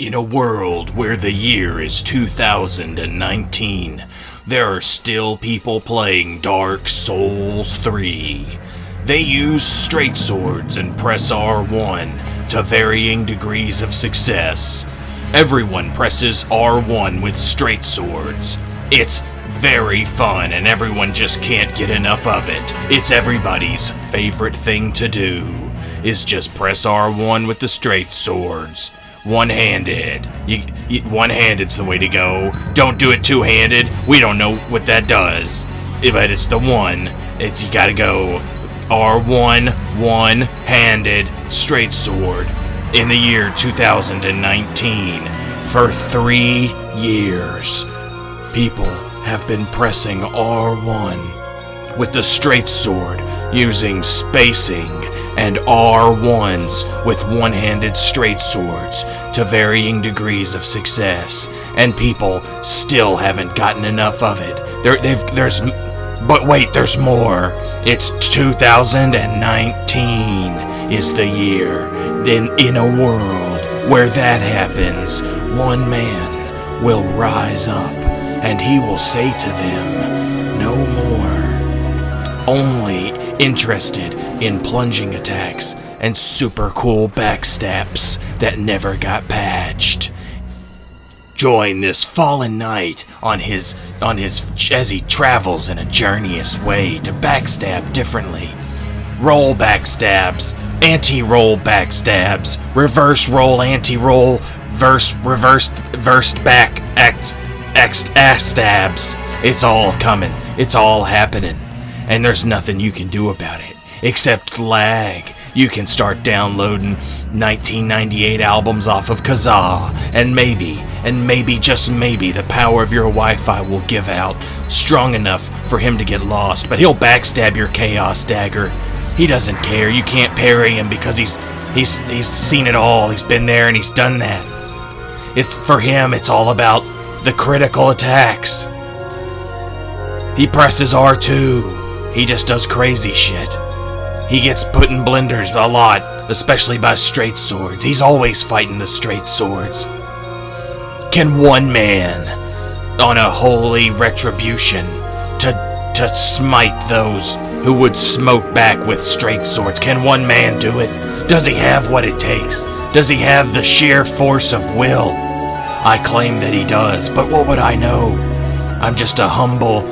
In a world where the year is 2019, there are still people playing Dark Souls 3. They use straight swords and press R1 to varying degrees of success. Everyone presses R1 with straight swords. It's very fun and everyone just can't get enough of it. It's everybody's favorite thing to do, is just press R1 with the straight swords. One-handed. One-handed's the way to go. Don't do it two-handed. We don't know what that does. But it's the one. You gotta go R1, one-handed, straight sword. In the year 2019, for 3 years, people have been pressing R1 with the straight sword, using spacing and R1s with one-handed straight swords to varying degrees of success, and people still haven't gotten enough of it. But wait, there's more. It's 2019 is the year. Then in a world where that happens, one man will rise up, and he will say to them, no more. Only interested in plunging attacks and super cool backstabs that never got patched. Join this fallen knight on his as he travels in a journeyous way to backstab differently. Roll backstabs, anti-roll backstabs, reverse roll, anti-roll, reversed back ass stabs. It's all coming. It's all happening. And there's nothing you can do about it, except lag. You can start downloading 1998 albums off of Kazaa, and maybe, just maybe, the power of your Wi-Fi will give out strong enough for him to get lost, but he'll backstab your Chaos Dagger. He doesn't care. You can't parry him because he's seen it all. He's been there and he's done that. For him, it's all about the critical attacks. He presses R2. He just does crazy shit. He gets put in blenders a lot, especially by straight swords. He's always fighting the straight swords. Can one man, on a holy retribution, to smite those who would smoke back with straight swords, can one man do it? Does he have what it takes? Does he have the sheer force of will? I claim that he does, but what would I know? I'm just a humble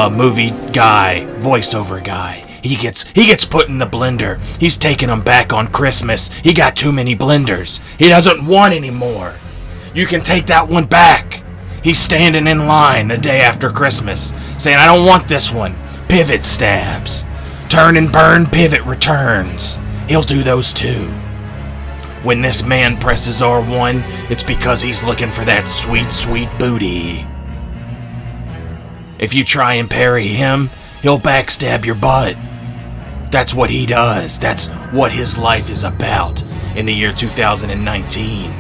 movie guy, voiceover guy. He gets put in the blender. He's taking them back on Christmas. He got too many blenders. He doesn't want any more. You can take that one back. He's standing in line the day after Christmas, saying, I don't want this one. Pivot stabs. Turn and burn, pivot returns. He'll do those too. When this man presses R1, it's because he's looking for that sweet, sweet booty. If you try and parry him, he'll backstab your butt. That's what he does. That's what his life is about in the year 2019.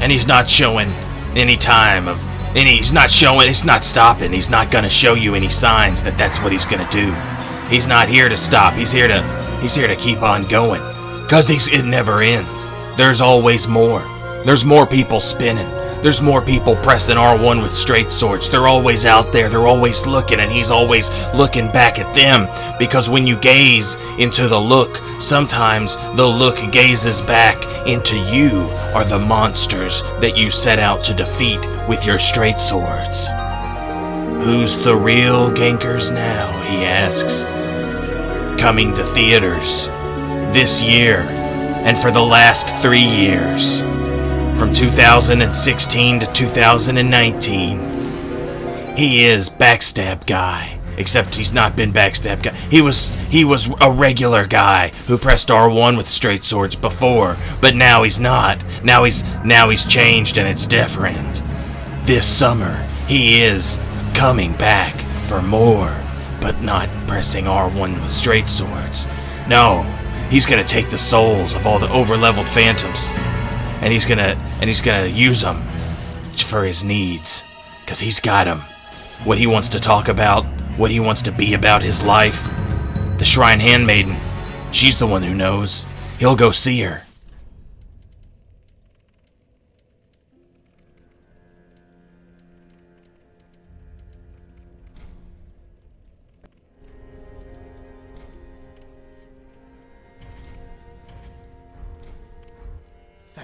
And he's not showing any time of it's not stopping. He's not gonna show you any signs that that's what he's gonna do. He's not here to stop. He's here to keep on going. 'Cause it never ends. There's always more. There's more people spinning. There's more people pressing R1 with straight swords. They're always out there. They're always looking, and he's always looking back at them. Because when you gaze into the look, sometimes the look gazes back into you or the monsters that you set out to defeat with your straight swords. Who's the real gankers now, he asks. Coming to theaters this year and for the last 3 years. From 2016 to 2019, he is Backstab Guy, except he's not been Backstab Guy. He was a regular guy who pressed R1 with straight swords before, but now he's not. Now he's changed and it's different. This summer, he is coming back for more, but not pressing R1 with straight swords. No, he's gonna take the souls of all the over-leveled phantoms. And he's gonna use them for his needs, 'cause he's got them. What he wants to talk about, what he wants to be about his life. The Shrine Handmaiden, she's the one who knows. He'll go see her.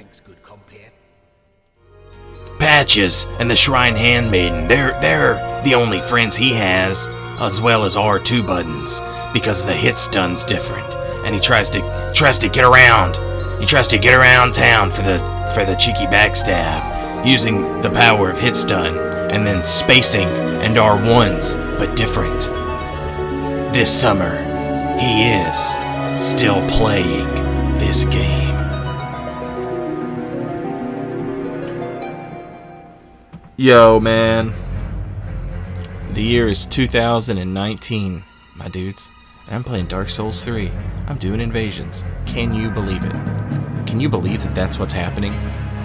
Thanks, good compare. Patches and the Shrine Handmaiden, they're the only friends he has, as well as R2 Buttons, because the hit stun's different, and he tries to get around. He tries to get around town for the cheeky backstab, using the power of hit stun, and then spacing and R1s, but different. This summer, he is still playing this game. Yo, man. The year is 2019, my dudes. And I'm playing Dark Souls 3. I'm doing invasions. Can you believe it? Can you believe that that's what's happening?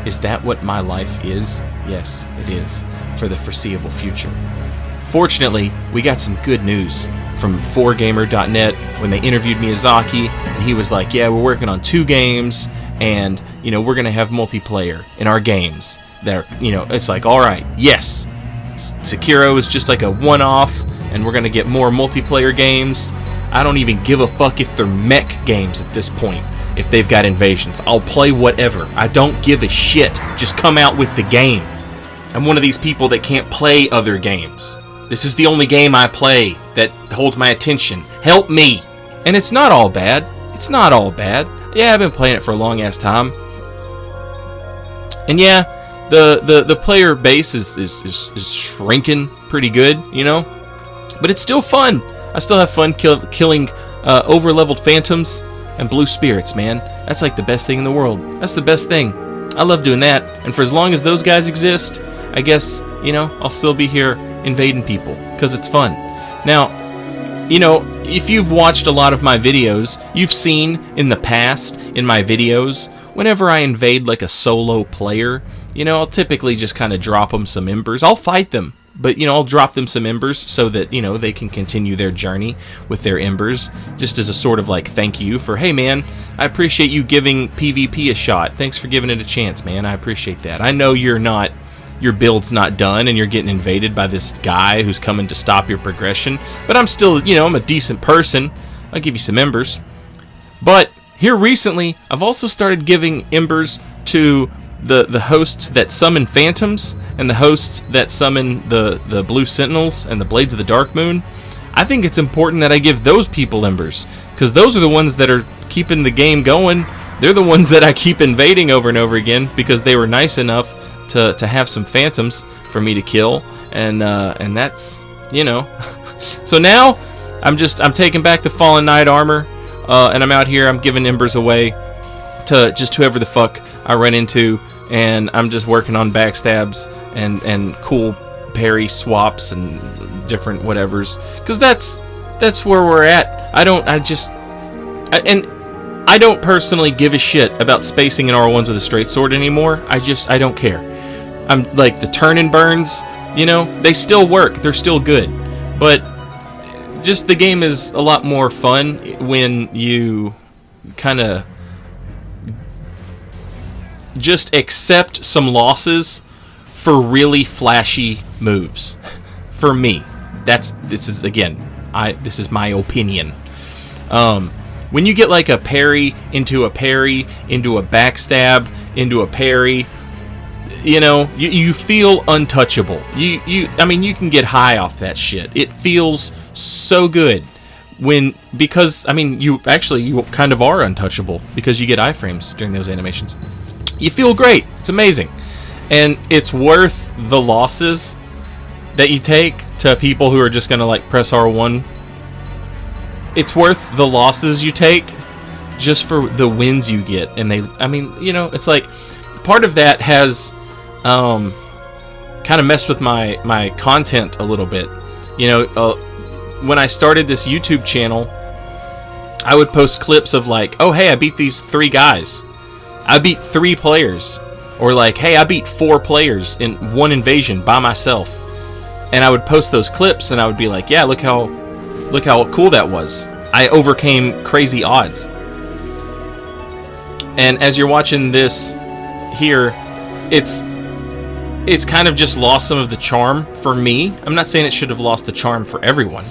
Is that what my life is? Yes, it is. For the foreseeable future. Fortunately, we got some good news from 4gamer.net when they interviewed Miyazaki, and he was like, yeah, we're working on 2 games, and, we're going to have multiplayer in our games. That are, it's like, alright, yes, Sekiro is just like a one-off, and we're going to get more multiplayer games. I don't even give a fuck if they're mech games at this point. If they've got invasions, I'll play whatever. I don't give a shit. Just come out with the game. I'm one of these people that can't play other games. This is the only game I play that holds my attention. Help me! And it's not all bad. It's not all bad. Yeah, I've been playing it for a long-ass time. And yeah, the player base is shrinking pretty good, But it's still fun. I still have fun killing over-leveled phantoms and blue spirits, man. That's like the best thing in the world. That's the best thing. I love doing that. And for as long as those guys exist, I guess, I'll still be here invading people, because it's fun. Now, if you've watched a lot of my videos, you've seen in the past, in my videos, whenever I invade like a solo player, I'll typically just kind of drop them some embers. I'll fight them, but, I'll drop them some embers so that, they can continue their journey with their embers, just as a sort of like thank you for, hey man, I appreciate you giving PvP a shot. Thanks for giving it a chance, man. I appreciate that. I know your build's not done and you're getting invaded by this guy who's coming to stop your progression, but I'm still, I'm a decent person. I'll give you some embers. But here recently, I've also started giving embers to the hosts that summon phantoms and the hosts that summon the blue sentinels and the blades of the dark moon. I think it's important that I give those people embers, because those are the ones that are keeping the game going. They're the ones that I keep invading over and over again, because they were nice enough to have some phantoms for me to kill, and that's, So now I'm taking back the fallen knight armor, and I'm out here. I'm giving embers away to just whoever the fuck I run into, and I'm just working on backstabs and cool parry swaps and different whatevers, because that's where we're at. I don't personally give a shit about spacing in R1s with a straight sword anymore. I don't care. I'm like the turn and burns, they still work. They're still good, but just the game is a lot more fun when you kind of just accept some losses for really flashy moves. For me, this is my opinion. When you get like a parry into a backstab into a parry, you feel untouchable. You can get high off that shit. It feels so good because you kind of are untouchable because you get iframes during those animations. You feel great. It's amazing. And it's worth the losses that you take to people who are just going to like press R1. It's worth the losses you take just for the wins you get. And it's like part of that has kind of messed with my content a little bit. When I started this YouTube channel, I would post clips of like, oh hey, I beat these 3 guys. I beat 3 players. Or like, hey, I beat 4 players in 1 invasion by myself. And I would post those clips and I would be like, yeah, look how cool that was. I overcame crazy odds. And as you're watching this here, it's kind of just lost some of the charm for me. I'm not saying it should have lost the charm for everyone,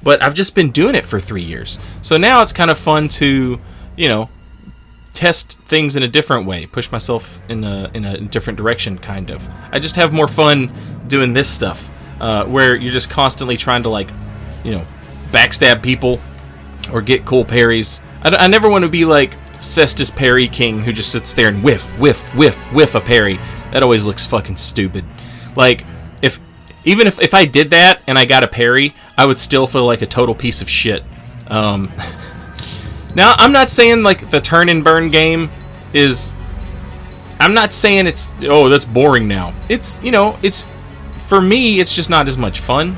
but I've just been doing it for 3 years. So now it's kind of fun to, test things in a different way, push myself in a different direction, kind of. I just have more fun doing this stuff, where you're just constantly trying to, like, you know, backstab people or get cool parries. I never want to be like Cestus Parry King, who just sits there and whiff a parry. That always looks fucking stupid. Like, if I did that and I got a parry, I would still feel like a total piece of shit. Now, I'm not saying, like, the turn and burn game is... I'm not saying it's... Oh, that's boring now. It's, you know, it's... For me, it's just not as much fun.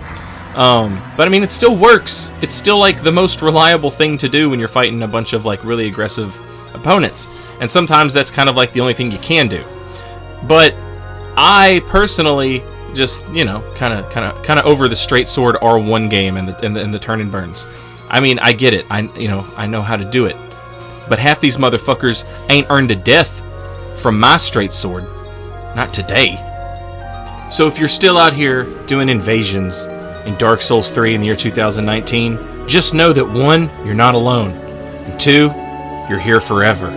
But, I mean, it still works. It's still, like, the most reliable thing to do when you're fighting a bunch of, like, really aggressive opponents. And sometimes that's kind of, like, the only thing you can do. But I, personally... just, you know, kind of over the straight sword R1 game and the turn and burns. I mean, I get it. I know how to do it. But half these motherfuckers ain't earned a death from my straight sword. Not today. So if you're still out here doing invasions in Dark Souls 3 in the year 2019, just know that 1, you're not alone, and 2, you're here forever.